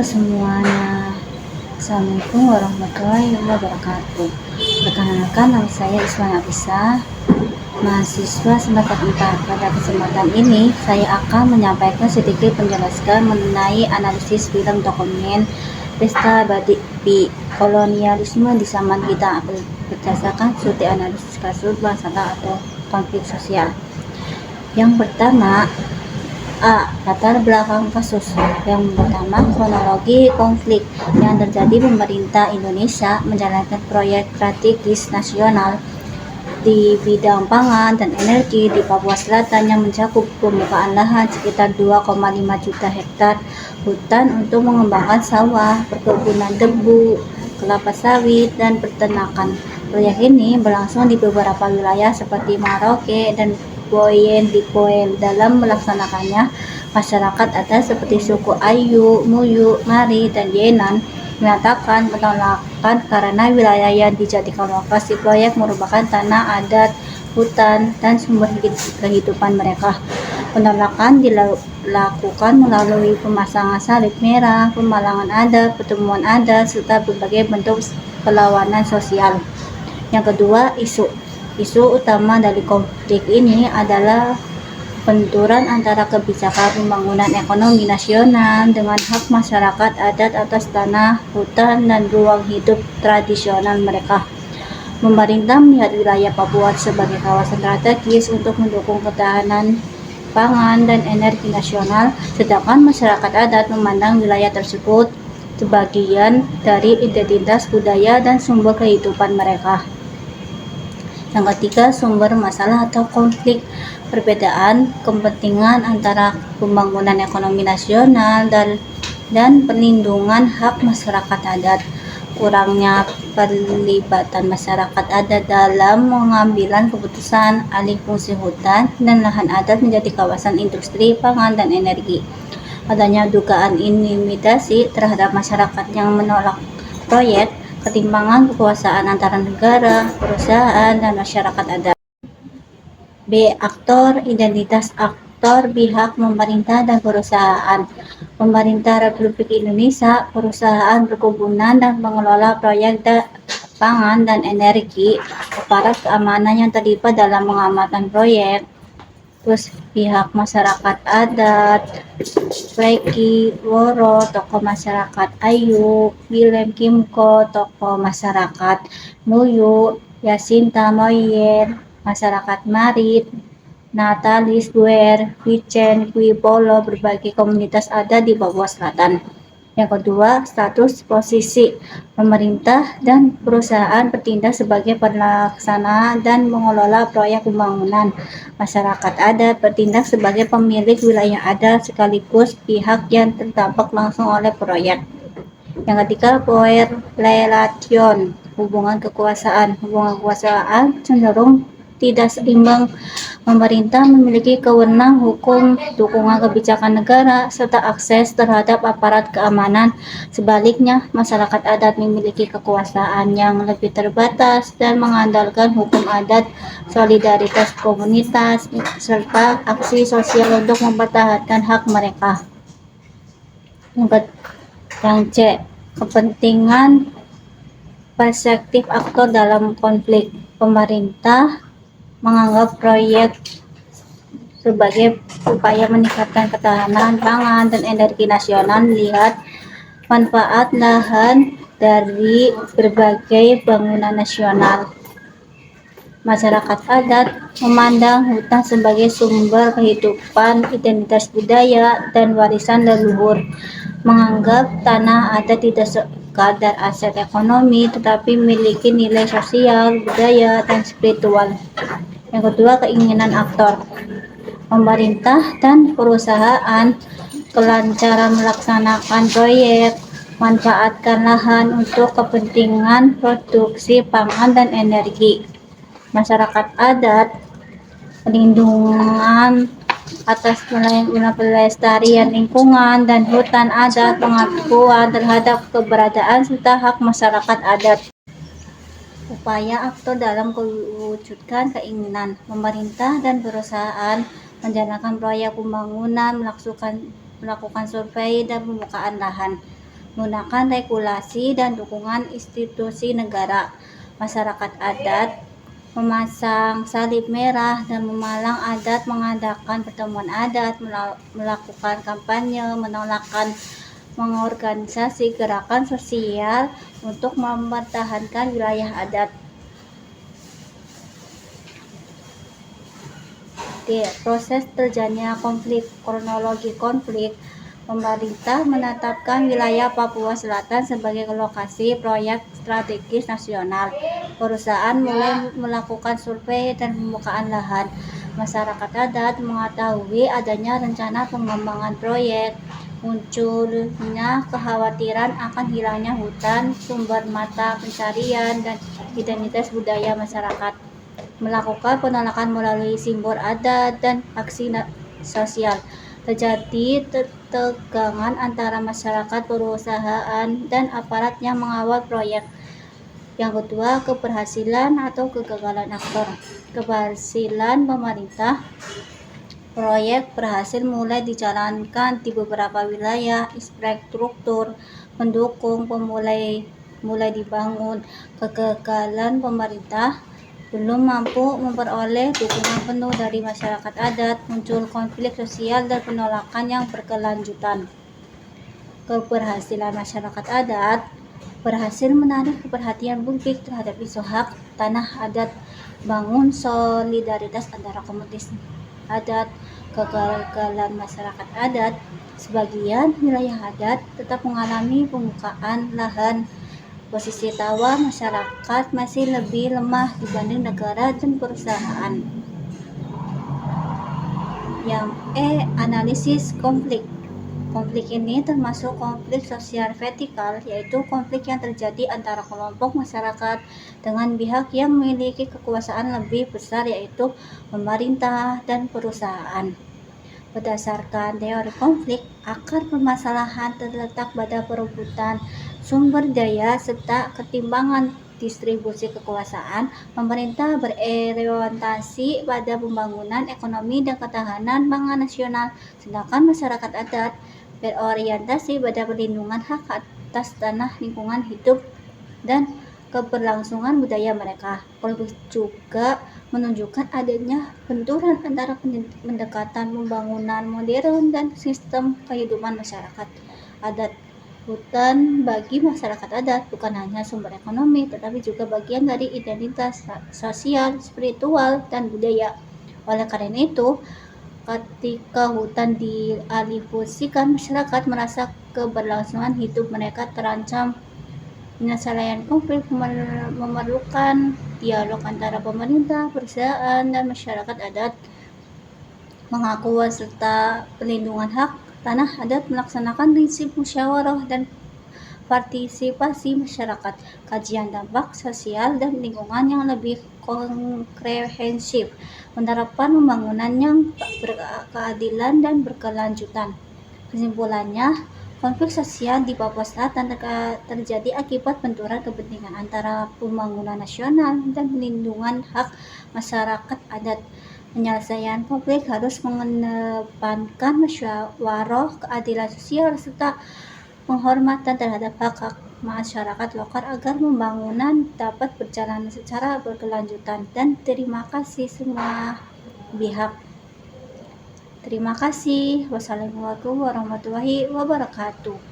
semuanya, Assalamualaikum warahmatullahi wabarakatuh. Perkenalkan, nama saya Iswan Abisa, mahasiswa semester 4. Pada kesempatan ini, saya akan menyampaikan sedikit penjelasan mengenai analisis film dokumen Pesta Batik Kolonialisme di Zaman Kita berdasarkan studi analisis kasus masalah atau konflik sosial. Yang pertama, latar belakang kasus. Yang pertama, kronologi konflik yang terjadi. Pemerintah Indonesia menjalankan proyek strategis nasional di bidang pangan dan energi di Papua Selatan yang mencakup permukaan lahan sekitar 2,5 juta hektar hutan untuk mengembangkan sawah, perkebunan tebu, kelapa sawit, dan peternakan. Proyek ini berlangsung di beberapa wilayah seperti Merauke dan Boyen di Poel. Dalam melaksanakannya, masyarakat adat seperti suku Ayu, Muyu, Mari, dan Yenan menyatakan penolakan karena wilayah yang dijadikan lokasi proyek merupakan tanah adat, hutan, dan sumber kehidupan mereka. Penolakan dilakukan melalui pemasangan salib merah, pemalangan adat, pertemuan adat, serta berbagai bentuk perlawanan sosial. Yang kedua, isu utama dari konflik ini adalah benturan antara kebijakan pembangunan ekonomi nasional dengan hak masyarakat adat atas tanah, hutan, dan ruang hidup tradisional mereka. Pemerintah melihat wilayah Papua sebagai kawasan strategis untuk mendukung ketahanan pangan dan energi nasional, sedangkan masyarakat adat memandang wilayah tersebut sebagian dari identitas budaya dan sumber kehidupan mereka. Yang ketiga, sumber masalah atau konflik. Perbedaan kepentingan antara pembangunan ekonomi nasional dan perlindungan hak masyarakat adat. Kurangnya perlibatan masyarakat adat dalam pengambilan keputusan alih fungsi hutan dan lahan adat menjadi kawasan industri, pangan, dan energi. Adanya dugaan intimidasi terhadap masyarakat yang menolak proyek, ketimpangan kekuasaan antara negara, perusahaan, dan masyarakat adat. B. Aktor identitas. Aktor pihak pemerintah dan perusahaan. Pemerintah Republik Indonesia, perusahaan perkebunan dan pengelola proyek pangan dan energi, aparat keamanan yang terlibat dalam pengamatan proyek, terus pihak masyarakat adat, Reki Woro, tokoh masyarakat Ayu, Willem Kimko, tokoh masyarakat Muyu, Yasinta Moyer, masyarakat Marit, Natalis Guer, Vicen Kuipolo, berbagai komunitas adat di Papua Selatan. Yang kedua, status posisi. Pemerintah dan perusahaan bertindak sebagai pelaksana dan mengelola proyek pembangunan. Masyarakat adat bertindak sebagai pemilik wilayah adat sekaligus pihak yang terdampak langsung oleh proyek. Yang ketiga, power relation. Hubungan kekuasaan. Hubungan kekuasaan cenderung tidak seimbang. Pemerintah memiliki kewenangan hukum, dukungan kebijakan negara, serta akses terhadap aparat keamanan. Sebaliknya, masyarakat adat memiliki kekuasaan yang lebih terbatas dan mengandalkan hukum adat, solidaritas komunitas, serta aksi sosial untuk mempertahankan hak mereka. Yang C. Kepentingan perspektif aktor dalam konflik. Pemerintah menganggap proyek sebagai upaya meningkatkan ketahanan pangan dan energi nasional, melihat manfaat lahan dari berbagai bangunan nasional. Masyarakat adat memandang hutan sebagai sumber kehidupan, identitas budaya, dan warisan leluhur, menganggap tanah adat tidak sekadar aset ekonomi, tetapi memiliki nilai sosial, budaya, dan spiritual. Yang kedua, keinginan aktor. Pemerintah dan perusahaan kelancaran melaksanakan proyek, manfaatkan lahan untuk kepentingan produksi pangan dan energi. Masyarakat adat, perlindungan atas pelestarian lingkungan dan hutan adat, pengakuan terhadap keberadaan serta hak masyarakat adat. Upaya aktor dalam mewujudkan keinginan. Pemerintah dan perusahaan menjalankan proyek pembangunan, melakukan survei dan pembukaan lahan. menggunakan regulasi dan dukungan institusi negara. Masyarakat adat memasang salib merah dan memalang adat, mengadakan pertemuan adat, melakukan kampanye, mengorganisasi gerakan sosial untuk mempertahankan wilayah adat. Proses terjadinya konflik. Kronologi konflik. Pemerintah menetapkan wilayah Papua Selatan sebagai lokasi proyek strategis nasional. Perusahaan mulai melakukan survei dan pembukaan lahan. Masyarakat adat mengetahui adanya rencana pengembangan proyek. Munculnya kekhawatiran akan hilangnya hutan, sumber mata pencarian, dan identitas budaya masyarakat. Melakukan penolakan melalui simbol adat dan aksi sosial. Terjadi ketegangan antara masyarakat, perusahaan, dan aparat yang mengawal proyek. Yang kedua, keberhasilan atau kegagalan aktor. Keberhasilan pemerintah. Proyek berhasil mulai dijalankan di beberapa wilayah, infrastruktur pendukung mulai dibangun. Kegagalan pemerintah, belum mampu memperoleh dukungan penuh dari masyarakat adat, muncul konflik sosial dan penolakan yang berkelanjutan. Keberhasilan masyarakat adat, berhasil menarik perhatian publik terhadap isu hak tanah adat, bangun solidaritas antara komunitas adat. Kegagalan masyarakat adat, sebagian wilayah adat tetap mengalami pembukaan lahan. Posisi tawar masyarakat masih lebih lemah dibanding negara dan perusahaan. Yang analisis konflik. Konflik ini termasuk konflik sosial vertikal, yaitu konflik yang terjadi antara kelompok masyarakat dengan pihak yang memiliki kekuasaan lebih besar, yaitu pemerintah dan perusahaan. Berdasarkan teori konflik, akar permasalahan terletak pada perebutan sumber daya serta ketimbangan distribusi kekuasaan. Pemerintah berorientasi pada pembangunan ekonomi dan ketahanan pangan nasional, sedangkan masyarakat adat berorientasi pada perlindungan hak atas tanah, lingkungan hidup, dan keberlangsungan budaya mereka. Konflik juga menunjukkan adanya benturan antara pendekatan pembangunan modern dan sistem kehidupan masyarakat adat. Hutan bagi masyarakat adat bukan hanya sumber ekonomi, tetapi juga bagian dari identitas sosial, spiritual, dan budaya. Oleh karena itu, ketika hutan dialihfungsikan, masyarakat merasa keberlangsungan hidup mereka terancam. Penyelesaian konflik memerlukan dialog antara pemerintah, perusahaan, dan masyarakat adat. Pengakuan serta perlindungan hak tanah adat, melaksanakan prinsip musyawarah dan partisipasi masyarakat, kajian dampak sosial dan lingkungan yang lebih komprehensif, menerapkan pembangunan yang berkeadilan dan berkelanjutan. Kesimpulannya, konflik sosial di Papua Selatan terjadi akibat benturan kepentingan antara pembangunan nasional dan perlindungan hak masyarakat adat. Penyelesaian konflik harus mengedepankan musyawarah, keadilan sosial, serta penghormatan terhadap hak-hak masyarakat lokal agar pembangunan dapat berjalan secara berkelanjutan. Dan terima kasih semua pihak. Terima kasih. Wassalamualaikum warahmatullahi wabarakatuh.